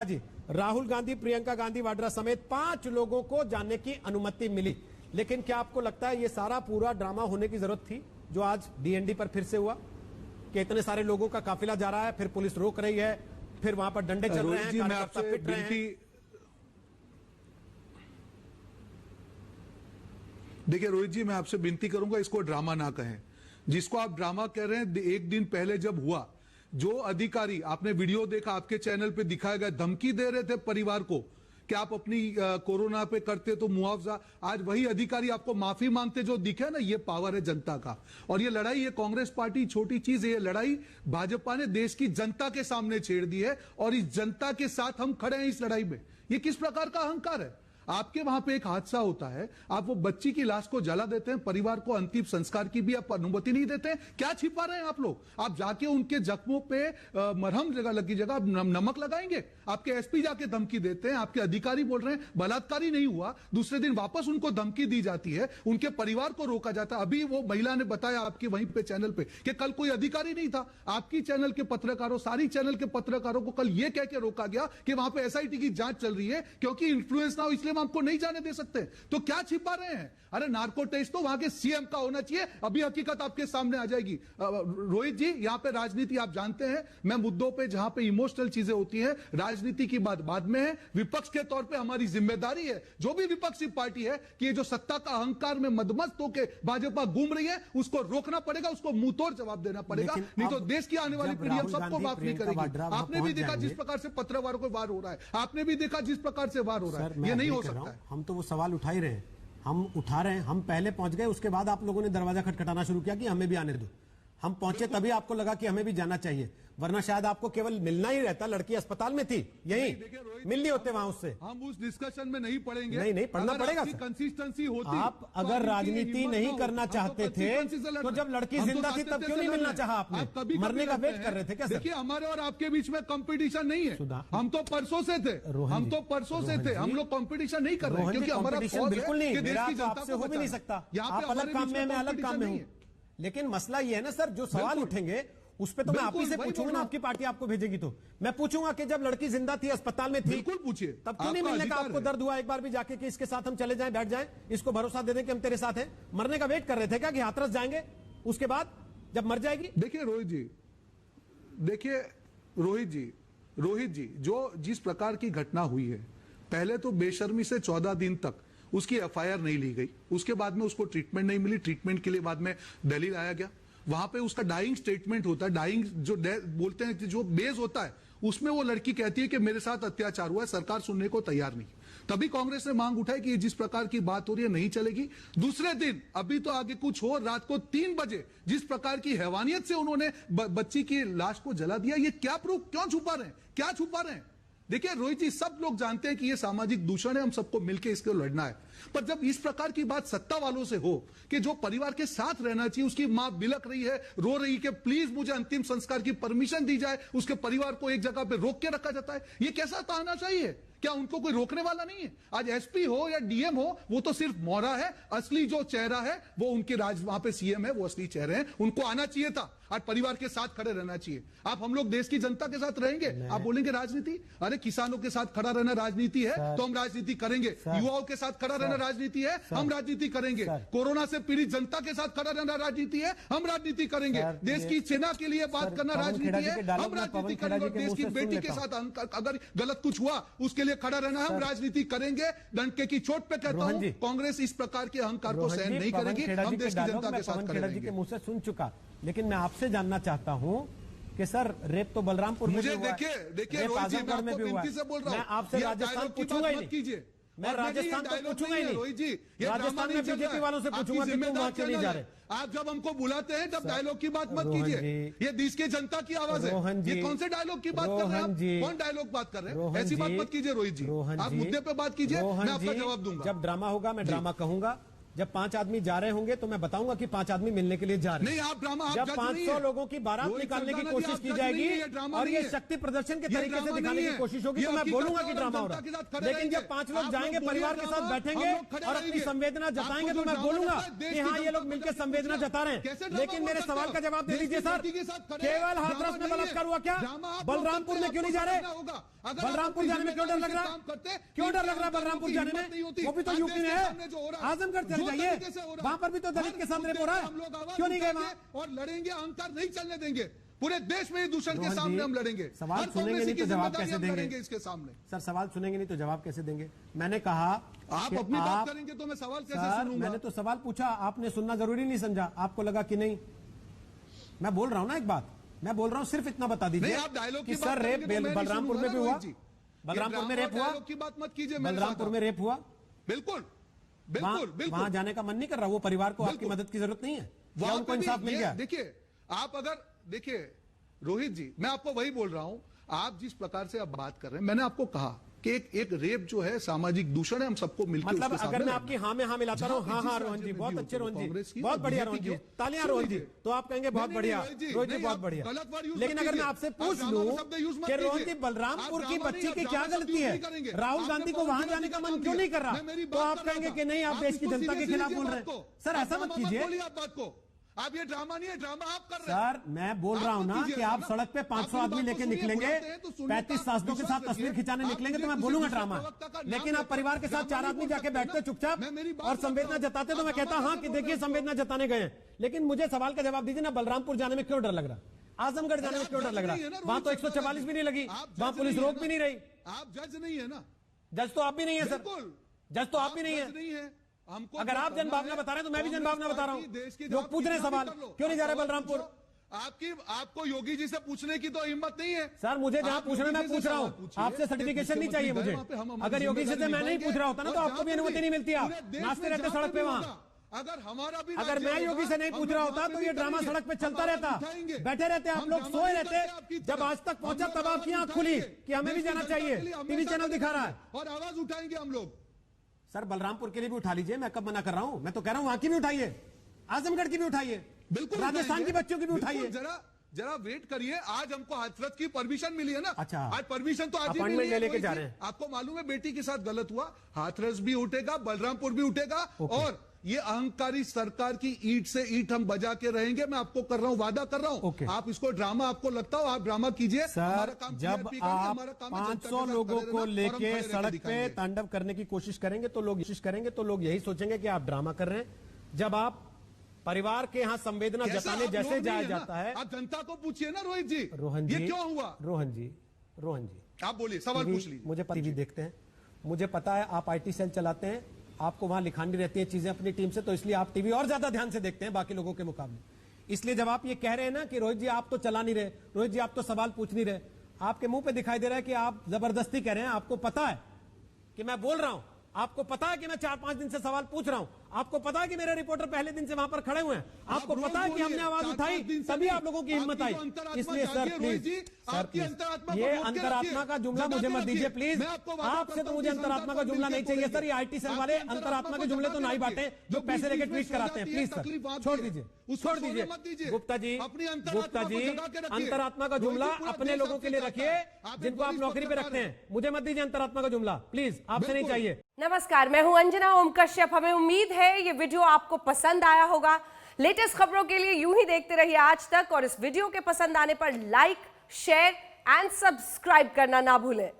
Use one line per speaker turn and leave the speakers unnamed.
जी, राहुल गांधी, प्रियंका गांधी वाड्रा समेत 5 लोगों को जाने की अनुमति मिली। लेकिन क्या आपको लगता है ये सारा पूरा ड्रामा होने की जरूरत थी जो आज डीएनडी पर फिर से हुआ कि इतने सारे लोगों का काफिला जा रहा है, फिर पुलिस रोक रही है, फिर वहां पर डंडे चल रहे हैं, कार्यकर्ता पिट रहे हैं।
देखिए रोहित जी, मैं आपसे विनती करूंगा इसको ड्रामा ना कहें। जिसको आप ड्रामा कह रहे हैं, एक दिन पहले जब हुआ, जो अधिकारी, आपने वीडियो देखा, आपके चैनल पे दिखाया गया, धमकी दे रहे थे परिवार को कि आप अपनी कोरोना पे करते तो मुआवजा, आज वही अधिकारी आपको माफी मांगते जो दिखे ना, ये पावर है जनता का। और ये लड़ाई, ये कांग्रेस पार्टी छोटी चीज है, ये लड़ाई भाजपा ने देश की जनता के सामने छेड़ दी है और इस जनता के साथ हम खड़े हैं इस लड़ाई में। ये किस प्रकार का अहंकार है? आपके वहां पे एक हादसा होता है, आप वो बच्ची की लाश को जला देते हैं, परिवार को अंतिम संस्कार की भी आप अनुमति नहीं देते हैं। क्या छिपा रहे हैं आप लोग? आप जाके उनके जख्मों पे मरहम लगी जगह आप नमक लगाएंगे? आपके एसपी जाके धमकी देते हैं, आपके अधिकारी बोल रहे हैं बलात्कारी नहीं हुआ, दूसरे दिन वापस उनको धमकी दी जाती है, उनके परिवार को रोका जाता है। अभी वो महिला ने बताया आपके वहीं पे चैनल पे कि कल कोई अधिकारी नहीं था। आपकी चैनल के पत्रकारों, सारी चैनल के पत्रकारों को कल ये कह के रोका गया कि वहां पे एसआईटी की जांच चल रही है क्योंकि इन्फ्लुएंस ना हो, इसलिए आपको नहीं जाने दे सकते। तो क्या छिपा रहे हैं? अरे नार्को टेस्ट तो वहां के सीएम का होना चाहिए। अभी हकीकत आपके सामने आ जाएगी। रोहित जी, यहां पे राजनीति आप जानते हैं, मैं मुद्दों पे जहां पे इमोशनल चीजें होती हैं, राजनीति की बात बाद में है। विपक्ष के तौर पे हमारी जिम्मेदारी है, जो भी विपक्षी पार्टी है, कि ये जो सत्ता का अहंकार में मदमस्त होकर भाजपा घूम रही है, उसको रोकना पड़ेगा, उसको मुंहतोड़ जवाब देना पड़ेगा, नहीं तो देश की आने वाली पीढ़ी हम सबको माफ नहीं करेगी। आपने भी देखा जिस प्रकार से पत्रकारों को वार हो रहा है, आपने भी देखा जिस प्रकार से वार हो रहा है, ये नहीं हो सकता है।
हम तो वो सवाल उठा ही रहे हैं, हम उठा रहे हैं। हम पहले पहुंच गए, उसके बाद आप लोगों ने दरवाजा खटखटाना शुरू किया कि हमें भी आने दो। हम पहुंचे तभी आपको लगा कि हमें भी जाना चाहिए, वरना शायद आपको केवल मिलना ही रहता। लड़की अस्पताल में थी, यही मिलनी होते वहां उससे।
हम उस डिस्कशन में नहीं पड़ेंगे।
नहीं पढ़ना पड़ेगा।
कंसिस्टेंसी होती,
आप अगर राजनीति नहीं करना चाहते थे तो जब लड़की जिंदा थी तब क्यों नहीं मिलना चाहा आपने? मरने का वेट कर रहे थे क्या?
देखिए, हमारे और आपके बीच में कंपटीशन नहीं है। हम तो परसों से थे, हम लोग कंपटीशन नहीं कर रहे हैं क्योंकि हमारा
बिल्कुल नहीं, आपसे हो भी नहीं सकता। आप अलग काम में, मैं अलग काम में हूं। लेकिन मसला ये है ना सर, जो सवाल उठेंगे उस पे तो मैं आप ही से पूछूंगा ना, आपकी पार्टी आपको भेजेगी तो मैं पूछूंगा कि जब लड़की जिंदा थी, अस्पताल में थी,
बिल्कुल पूछिए,
तब क्यों नहीं मिलने का आपको दर्द हुआ एक बार भी जाके कि इसके साथ हम चले जाएं, बैठ जाएं, इसको भरोसा दे दें कि हम तेरे साथ हैं? मरने का वेट कर रहे थे क्या कि हाथरस जाएंगे उसके बाद जब मर जाएगी?
देखिए रोहित जी, जो जिस प्रकार की घटना हुई है, पहले तो बेशर्मी से 14 दिन तक उसकी एफआईआर नहीं ली गई, उसके बाद में उसको ट्रीटमेंट नहीं मिली, ट्रीटमेंट के लिए बाद में दिल्ली लाया गया। वहां पे उसका डाइंग स्टेटमेंट होता है, डाइंग जो बोलते हैं कि जो बेस होता है, उसमें वो लड़की कहती है कि मेरे साथ अत्याचार हुआ है, सरकार सुनने को तैयार नहीं। तभी कांग्रेस ने मांग उठाई कि ये जिस प्रकार की बात हो रही है नहीं चलेगी। दूसरे दिन, अभी तो आगे कुछ हो, रात को 3 बजे जिस प्रकार की हैवानियत से उन्होंने बच्ची की लाश को जला दिया, ये क्या प्रूफ, क्यों छुपा रहे हैं, क्या छुपा रहे हैं? देखिए रोहित जी, सब लोग जानते हैं कि यह सामाजिक दूषण है, हम सबको मिलकर इसको लड़ना है। पर जब इस प्रकार की बात सत्ता वालों से हो कि जो परिवार के साथ रहना चाहिए, उसकी मां बिलख रही है, रो रही है कि प्लीज मुझे अंतिम संस्कार की परमिशन दी जाए, उसके परिवार को एक जगह पे रोक के रखा जाता है, यह कैसा तानाशाही है? क्या उनको कोई रोकने वाला नहीं है? आज एसपी हो या डीएम हो, वो तो सिर्फ मोहरा है, असली जो चेहरा है वो उनके वहां पे सीएम है, वो असली चेहरे हैं, उनको आना चाहिए था, आज परिवार के साथ खड़े रहना चाहिए। आप हम लोग देश की जनता के साथ रहेंगे, आप बोलेंगे राजनीति? अरे किसानों के साथ खड़ा रहना राजनीति है तो हम राजनीति करेंगे, युवाओं के साथ खड़ा रहना राजनीति है, हम राजनीति करेंगे, कोरोना से पीड़ित जनता के साथ खड़ा रहना राजनीति है, हम राजनीति करेंगे, देश की सेना के लिए बात करना राजनीति है, हम राजनीति करेंगे, देश की बेटी के साथ अगर गलत कुछ हुआ उसके लिए खड़ा रहना, हम राजनीति करेंगे। डंके की चोट पे कहता हूं, कांग्रेस इस प्रकार के अहंकार को सहन नहीं करेगी, हम देश की जनता के साथ खड़े रहेंगे।
के मुंह से सुन चुका, लेकिन मैं आपसे जानना चाहता हूं कि सर, रेप तो बलरामपुर में
मुझे देखिए रोहित जी, मैं आपको विनती से बोल रहा हूं,
मैं आपसे राजस्थान पूछूंगा ही नहीं, मैं राजस्थान तो पूछूंगा ही नहीं
रोहित जी,
राजस्थान में बीजेपी वालों से पूछूंगा कि तुम वहां क्यों नहीं जा रहे?
आप जब हमको बुलाते हैं तब डायलॉग की बात मत कीजिए, ये देश की जनता की आवाज है, ये कौन से डायलॉग की बात कर रहे हैं? कौन डायलॉग बात कर रहे हैं? ऐसी बात मत कीजिए रोहित जी, आप मुद्दे पे बात कीजिए, मैं आपका जवाब दूंगा।
जब ड्रामा होगा मैं ड्रामा कहूंगा, जब 5 आदमी जा रहे होंगे तो मैं बताऊंगा कि 5 आदमी मिलने के लिए जा रहे हैं।
नहीं, आप ड्रामा, आप
जब
जज
500
नहीं है।
लोगों की बारात
रोहित
निकालने की
सरदाना जी,
कोशिश
आप
की
जज
जाएगी
नहीं है, ये ड्रामा
और
नहीं
ये
है।
शक्ति प्रदर्शन के
ये
तरीके से
ड्रामा
दिखाने
नहीं
की
है।
कोशिश होगी
ये
तो मैं
हकीकत
बोलूंगा
है
कि
और
ड्रामा
हम
हो रहा
जनता के साथ
है।
खड़े
लेकिन
रहेंगे।
जब 5 लोग
आप
जाएंगे
लोग
परिवार के
बोलिए
साथ
ड्रामा,
बैठेंगे
हम लोग खड़े
और अपनी
रहेंगे।
संवेदना जताएंगे
आपको
तो मैं
जो
बोलूंगा
ड्रामा लगता है,
कि
देश
हाँ
की
ये लोग
जनता
मिलकर
को
संवेदना
पूछिए।
जता रहे
कैसे
हैं।
ड्रामा
लेकिन
बोल
मेरे
सकते
सवाल
हो?
का जवाब दे
देश की
दीजिए सर,
लड़की के साथ खड़े
केवल
हैं।
हाथरस में
ड्रामा नहीं
बलात्कार
है।
हुआ क्या?
ड्रामा आप लोग
बलरामपुर
करते
में
हैं,
क्यों नहीं जा
आपको
रहे?
समझना होगा। अगर
बलरामपुर
आप
जाने में क्यों डर लग रहा
काम करते,
है? क्यों डर लग रहा है
तो
बलरामपुर
आपकी
जाने
हिम्मत नहीं
में?
होती।
वो भी तो
आज
यूपी
देश
में
के
है,
सामने जो हो रहा है,
आजमगढ़ चले
जो
जाइए,
तरीके से हो रहा है,
वहां पर भी तो दलित
हर
के साथ रेप
मुद्दे
हो रहा
पे
है।
हम लोग आवाज
क्यों नहीं गए
उठाएंगे
वहां?
और लड़ेंगे, अहंकार नहीं चलने देंगे। पूरे देश में दूषण के
रोहन
सामने
जी,
हम लड़ेंगे।
सवाल
हर
सुनेंगे
कांग्रेसी
नहीं
की
तो जवाब
जिम्मेदारी
कैसे
हम
देंगे?
लड़ेंगे इसके सामने।
सर सवाल सुनेंगे नहीं तो जवाब कैसे देंगे? मैंने कहा
आप
कि
अपनी बात
आप-
करेंगे तो मैं सवाल कैसे
सर
सुनूंगा?
मैंने तो सवाल पूछा, आपने सुनना जरूरी नहीं समझा, आपको लगा कि नहीं। मैं बोल रहा हूं ना एक बात, मैं बोल रहा हूं, सिर्फ इतना बता दीजिए
नहीं, आप डायलॉग
कि
की बात
सर रेप
करेंगे तो मैं नहीं
बलरामपुर में
सुनूंगा
भी
ना,
हुआ,
रोहित जी।
बलरामपुर में
ये
रेप हुआ,
डायलॉग की बात मत कीजिए मेरे
बलरामपुर
साथ।
में रेप हुआ,
बिल्कुल
वहां
बिल्कुल बिल्कुल
वहां जाने का मन नहीं कर रहा, वो परिवार को आपकी
बिल्कुल।
मदद की जरूरत नहीं है, या
वहां
उनको
पे भी
इंसाफ मिल
ये
गया?
देखिए, आप अगर देखिए रोहित जी, मैं आपको वही बोल रहा हूं, आप जिस प्रकार से आप बात कर रहे हैं, मैंने आपको कहा कि एक रेप जो है सामाजिक दूषण है, हम सबको मिलकर
मतलब
उसके
अगर
सामने
मैं आपकी हाँ में हाँ मिलाता रहा हूँ, हाँ हाँ रोहन जी, बहुत अच्छे रोहन जी, बहुत बढ़िया रोहन जी, तालियां रोहन जी, तो आप कहेंगे बहुत बढ़िया रोहित जी, बहुत बढ़िया। लेकिन अगर मैं आपसे पूछ लूं कि रोहन जी बलरामपुर की बच्ची की क्या गलती है, राहुल गांधी को वहां जाने का मन क्यों नहीं कर रहा, तो आप कहेंगे कि नहीं आप देश की जनता के खिलाफ बोल रहे हैं। सर ऐसा मत कीजिए,
आप बात को, आप ये ड्रामा नहीं है, ड्रामा आप कर रहे हैं।
सर मैं बोल रहा हूं ना कि आप सड़क पे 500 आदमी लेके निकलेंगे, 35 सांसदों के साथ तस्वीर खिंचाने निकलेंगे तो मैं बोलूंगा ड्रामा, लेकिन आप परिवार के साथ 4 आदमी जाके बैठते चुपचाप और संवेदना जताते तो मैं कहता हाँ कि देखिए संवेदना जताने गए हैं। लेकिन मुझे सवाल का जवाब दीजिए ना, बलरामपुर जाने में क्यों डर लग रहा, आजमगढ़ जाने में क्यों डर लग रहा? वहां तो 144 भी नहीं लगी, वहां पुलिस रोक भी नहीं रही।
आप जज नहीं है ना?
जज तो आप भी नहीं है सर, जज तो आप भी नहीं है।
हमको
अगर आप जनभावना बता रहे हैं तो मैं भी जनभावना बता रहा हूं। लोग पूछ रहे हैं सवाल, क्यों नहीं जा रहे बलरामपुर?
आपको योगी जी से पूछने की तो हिम्मत नहीं है
सर, मुझे जहां पूछना मैं पूछ रहा हूं, आपसे सर्टिफिकेशन नहीं चाहिए मुझे। अगर योगी जी से मैं नहीं पूछ रहा होता ना तो आपको भी अनुमति नहीं मिलती, आप नाचते रहते सड़क पे वहां। अगर मैं योगी से नहीं पूछ रहा होता तो ये ड्रामा सड़क पे चलता रहता, बैठे रहते आप लोग, सोए रहते। जब आज तक पहुंचा तब आपकी आंख खुली कि हमें भी जाना चाहिए, टीवी चैनल दिखा रहा है
और आवाज उठाएंगे हम लोग।
सर बलरामपुर के लिए भी उठा लीजिए, मैं कब मना कर रहा हूं, मैं तो कह रहा हूं वहां की भी उठाइए, आजमगढ़ की भी उठाइए,
बिल्कुल
राजस्थान की बच्चों की भी उठाइए।
जरा वेट करिए, आज हमको हाथरस की परमिशन मिली है ना।
अच्छा,
आज परमिशन तो आज ही
अपॉइंटमेंट
मिली है,
लेके जा रहे हैं।
आपको मालूम है बेटी के साथ गलत हुआ, हाथरस भी उठेगा, बलरामपुर भी उठेगा, और ये अहंकारी सरकार की ईंट से ईंट हम बजा के रहेंगे। मैं आपको कर रहा हूं, वादा कर रहा हूं। आप इसको ड्रामा आपको लगता हो, आप ड्रामा कीजिए।
सर जब आप 500 लोगों को लेके सड़क पे तांडव करने की कोशिश करेंगे तो लोग यही सोचेंगे कि आप ड्रामा कर रहे हैं। जब आप परिवार के यहाँ संवेदना जताने जैसे जाया जाता है,
आप जनता को पूछिए ना रोहित जी,
रोहन जी
ये क्यों हुआ?
रोहन जी
आप बोलिए, सवाल पूछ लीजिए।
मुझे टीवी देखते हैं, मुझे पता है आप IT सेल चलाते हैं, आपको वहां लिखानी रहती है चीजें अपनी टीम से, तो इसलिए आप टीवी और ज्यादा ध्यान से देखते हैं बाकी लोगों के मुकाबले। इसलिए जब आप ये कह रहे हैं ना कि रोहित जी आप तो चला नहीं रहे, रोहित जी आप तो सवाल पूछ नहीं रहे, आपके मुंह पे दिखाई दे रहा है कि आप जबरदस्ती कह रहे हैं। आपको पता है कि मैं बोल रहा हूं, आपको पता है कि मैं 4-5 दिन से सवाल पूछ रहा हूं, आपको पता है कि मेरे रिपोर्टर पहले दिन से वहां पर खड़े हुए हैं, आपको पता है कि हमने आवाज उठाई तभी आप लोगों की हिम्मत आई। इसलिए सर प्लीज, ये अंतरात्मा का जुमला मुझे मत दीजिए प्लीज, आपसे तो मुझे अंतरात्मा का जुमला नहीं चाहिए सर। ये IT सेल वाले अंतरात्मा के जुमले तो नहीं बांटे जो पैसे लेके ट्वीट कराते हैं, प्लीज सर छोड़ दीजिए। गुप्ता जी अंतरात्मा का जुमला अपने लोगों के लिए रखिए जिनको आप नौकरी पे रखते हैं, मुझे मत दीजिए अंतरात्मा का जुमला, प्लीज आपसे नहीं चाहिए।
नमस्कार, मैं हूं अंजना ओम कश्यप। हमें उम्मीद है ये वीडियो आपको पसंद आया होगा। लेटेस्ट खबरों के लिए यूं ही देखते रहिए आज तक, और इस वीडियो के पसंद आने पर लाइक, शेयर एंड सब्सक्राइब करना ना भूलें।